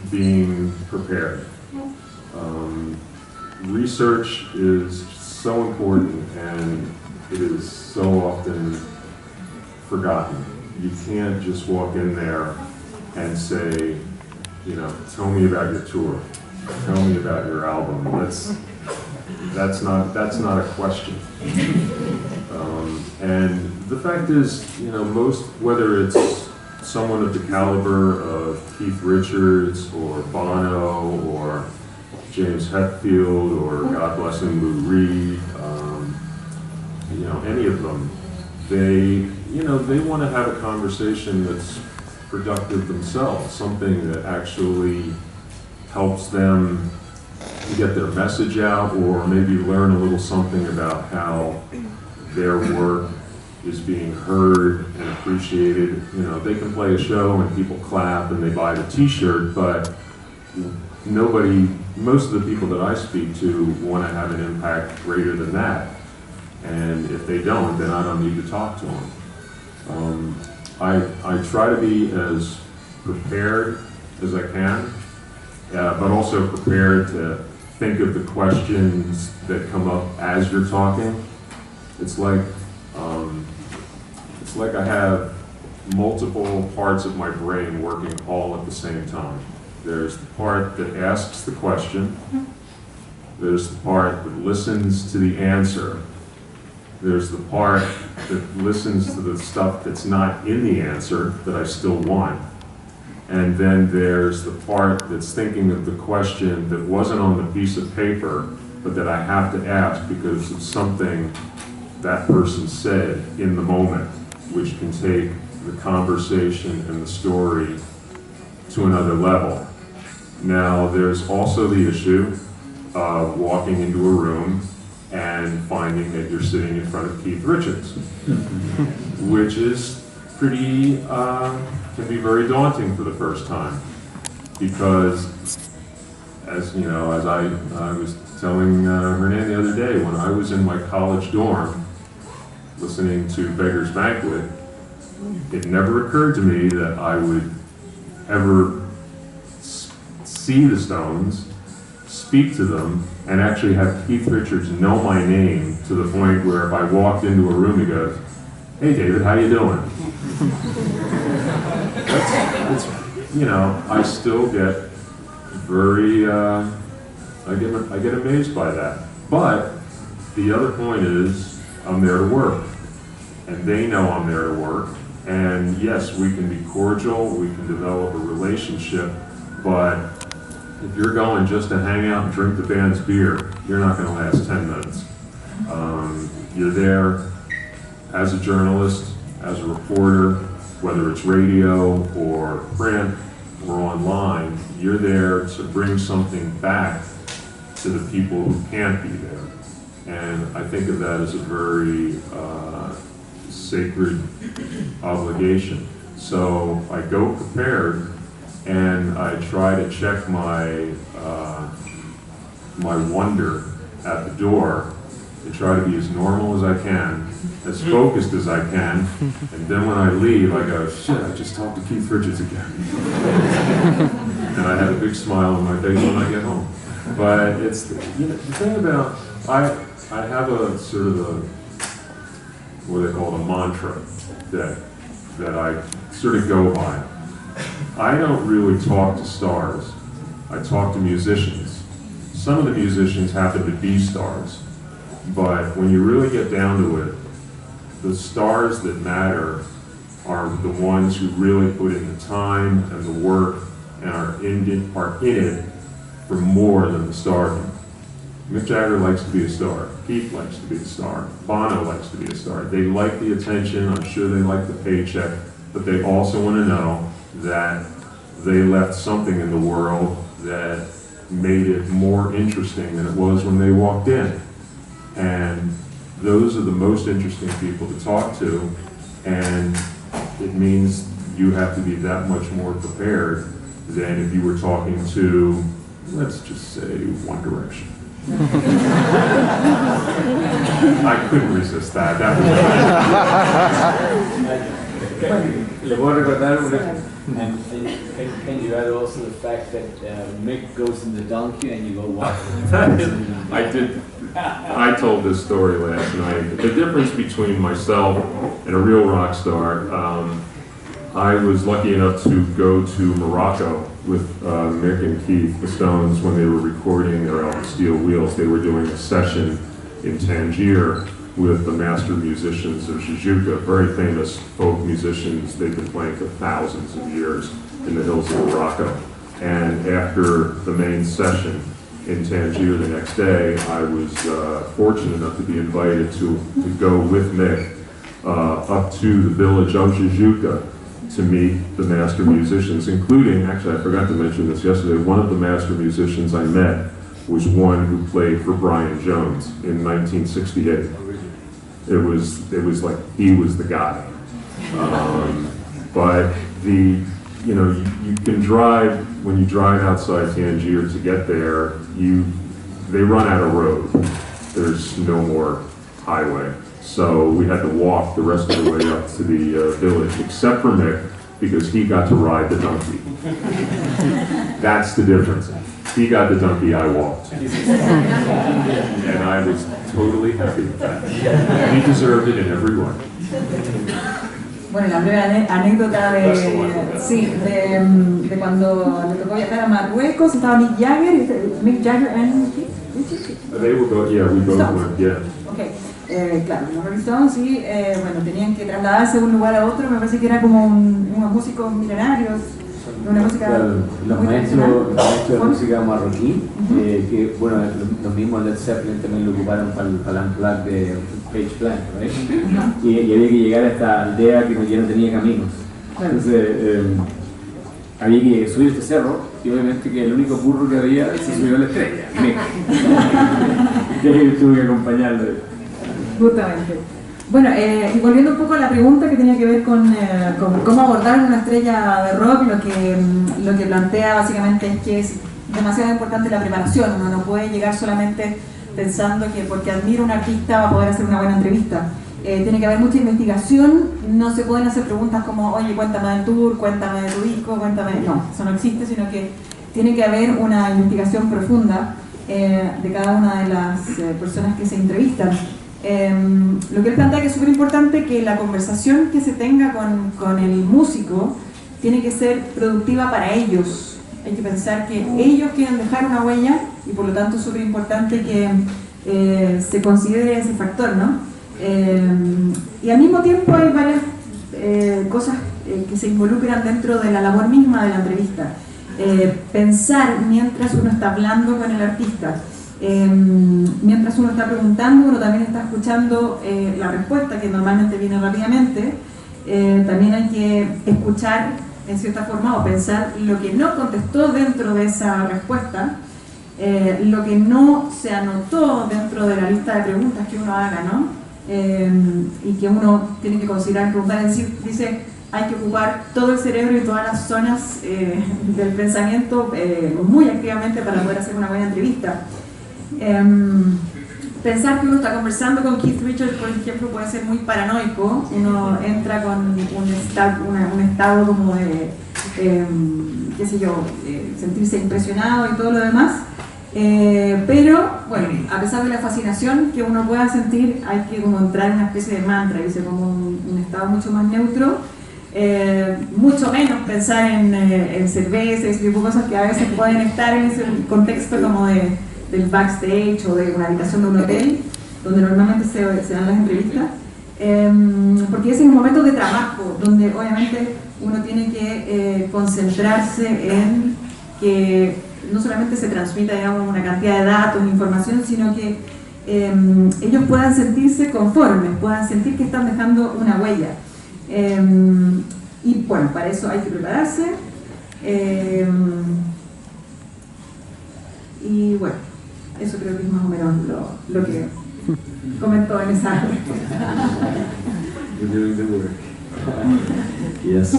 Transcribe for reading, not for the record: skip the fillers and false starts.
being prepared. Research is so important, and it is so often forgotten. You can't just walk in there and say, you know, tell me about your tour, tell me about your album. That's not a question. And the fact is, you know, whether it's someone of the caliber of Keith Richards or Bono or James Hetfield or, God bless him, Lou Reed, you know, any of them, they want to have a conversation that's productive themselves, something that actually helps them get their message out, or maybe learn a little something about how their work is being heard and appreciated. You know, they can play a show and people clap and they buy the t-shirt, but most of the people that I speak to want to have an impact greater than that. And if they don't, then I don't need to talk to them. I try to be as prepared as I can, but also prepared to think of the questions that come up as you're talking. It's like I have multiple parts of my brain working all at the same time. There's the part that asks the question. There's the part that listens to the answer. There's the part that listens to the stuff that's not in the answer that I still want. And then there's the part that's thinking of the question that wasn't on the piece of paper, but that I have to ask because of something that person said in the moment, which can take the conversation and the story to another level. Now, there's also the issue of walking into a room and finding that you're sitting in front of Keith Richards, which is can be very daunting for the first time, because as you know, as I was telling Hernán the other day, when I was in my college dorm listening to Beggar's Banquet, it never occurred to me that I would ever see the Stones, speak to them, and actually have Keith Richards know my name to the point where if I walked into a room, he goes, "Hey David, how you doing?" You know, I still get very, I get amazed by that. But the other point is, I'm there to work, and they know I'm there to work. And yes, we can be cordial, we can develop a relationship, but if you're going just to hang out and drink the band's beer, you're not going to last 10 minutes. You're there as a journalist, as a reporter, whether it's radio or print or online, you're there to bring something back to the people who can't be there. And I think of that as a very sacred obligation. So I go prepared, and I try to check my my wonder at the door, and try to be as normal as I can, as focused as I can, and then when I leave, I go, shit, I just talked to Keith Richards again. And I have a big smile on my face when I get home. But it's, you know, the thing about, I have a sort of a, what they call a mantra that I sort of go by. I don't really talk to stars. I talk to musicians. Some of the musicians happen to be stars. But when you really get down to it, the stars that matter are the ones who really put in the time and the work and are in it for more than the stardom. Mick Jagger likes to be a star. Keith likes to be a star. Bono likes to be a star. They like the attention. I'm sure they like the paycheck. But they also want to know that they left something in the world that made it more interesting than it was when they walked in. And those are the most interesting people to talk to, and it means you have to be that much more prepared than if you were talking to, let's just say, One Direction. I couldn't resist that. That was Le puedo recordar can you add also the fact that Mick goes in the donkey and you go walking? I told this story last night. The difference between myself and a real rock star, I was lucky enough to go to Morocco with Mick and Keith, the Stones, when they were recording their album Steel Wheels. They were doing a session in Tangier with the master musicians of Tijuca, very famous folk musicians. They've been playing for thousands of years in the hills of Morocco. And after the main session in Tangier the next day, I was fortunate enough to be invited to go with Mick up to the village of Tijuca to meet the master musicians, including, actually I forgot to mention this yesterday, one of the master musicians I met was one who played for Brian Jones in 1968. It was like he was the guy. But you can drive, when you drive outside Tangier to get there, they run out of road. There's no more highway. So we had to walk the rest of the way up to the village, except for Mick, because he got to ride the donkey. That's the difference. He got the donkey, I walked. And I was totally happy with that. He deserved it in every way. Bueno, la breve anécdota de cuando le tocó viajar a Marruecos, estaba Mick Jagger and They will go, yeah, we both went, yeah. Okay. Claro, los Rolling Stones sí, bueno, tenían que trasladarse de un lugar a otro, me parece que era como unos músicos milenarios, una música los maestros de música marroquí, que bueno, los mismos Led Zeppelin también lo ocuparon para el unplug de Page Blank, ¿right? Y había que llegar a esta aldea que ya no tenía caminos. Entonces había que subir este cerro y obviamente que el único burro que había se subió a la estrella, Mick. Que tuve que acompañarlo. Justamente. Bueno, y volviendo un poco a la pregunta que tenía que ver con cómo abordar una estrella de rock, lo que plantea básicamente es que es demasiado importante la preparación. Uno no puede llegar solamente pensando que porque admira a un artista va a poder hacer una buena entrevista. Tiene que haber mucha investigación, no se pueden hacer preguntas como, oye, cuéntame del tour, cuéntame de tu disco, cuéntame... No, eso no existe, sino que tiene que haber una investigación profunda de cada una de las personas que se entrevistan. Lo que él plantea que es súper importante que la conversación que se tenga con el músico tiene que ser productiva para ellos. Hay que pensar que ellos quieren dejar una huella y por lo tanto es súper importante que se considere ese factor, ¿no? Y al mismo tiempo hay varias cosas que se involucran dentro de la labor misma de la entrevista. Pensar mientras uno está hablando con el artista. Mientras uno está preguntando, uno también está escuchando la respuesta, que normalmente viene rápidamente. También hay que escuchar, en cierta forma, o pensar lo que no contestó dentro de esa respuesta, lo que no se anotó dentro de la lista de preguntas que uno haga, ¿no? Y que uno tiene que considerar preguntar. Es decir, dice, hay que ocupar todo el cerebro y todas las zonas del pensamiento muy activamente para poder hacer una buena entrevista. Pensar que uno está conversando con Keith Richards, por ejemplo, puede ser muy paranoico. Uno entra con un estado como de, qué sé yo, sentirse impresionado y todo lo demás. Pero, bueno, a pesar de la fascinación que uno pueda sentir, hay que como entrar en una especie de mantra, dice, como un estado mucho más neutro. Mucho menos pensar en cerveza y ese tipo de cosas que a veces pueden estar en ese contexto como del backstage o de una habitación de un hotel donde normalmente se dan las entrevistas, porque ese es un momento de trabajo donde obviamente uno tiene que concentrarse en que no solamente se transmita, digamos, una cantidad de datos, información, sino que ellos puedan sentirse conformes, puedan sentir que están dejando una huella. Y bueno, para eso hay que prepararse. Y bueno, eso creo que es más o menos lo que comentó en esa. You're doing the work. Yes.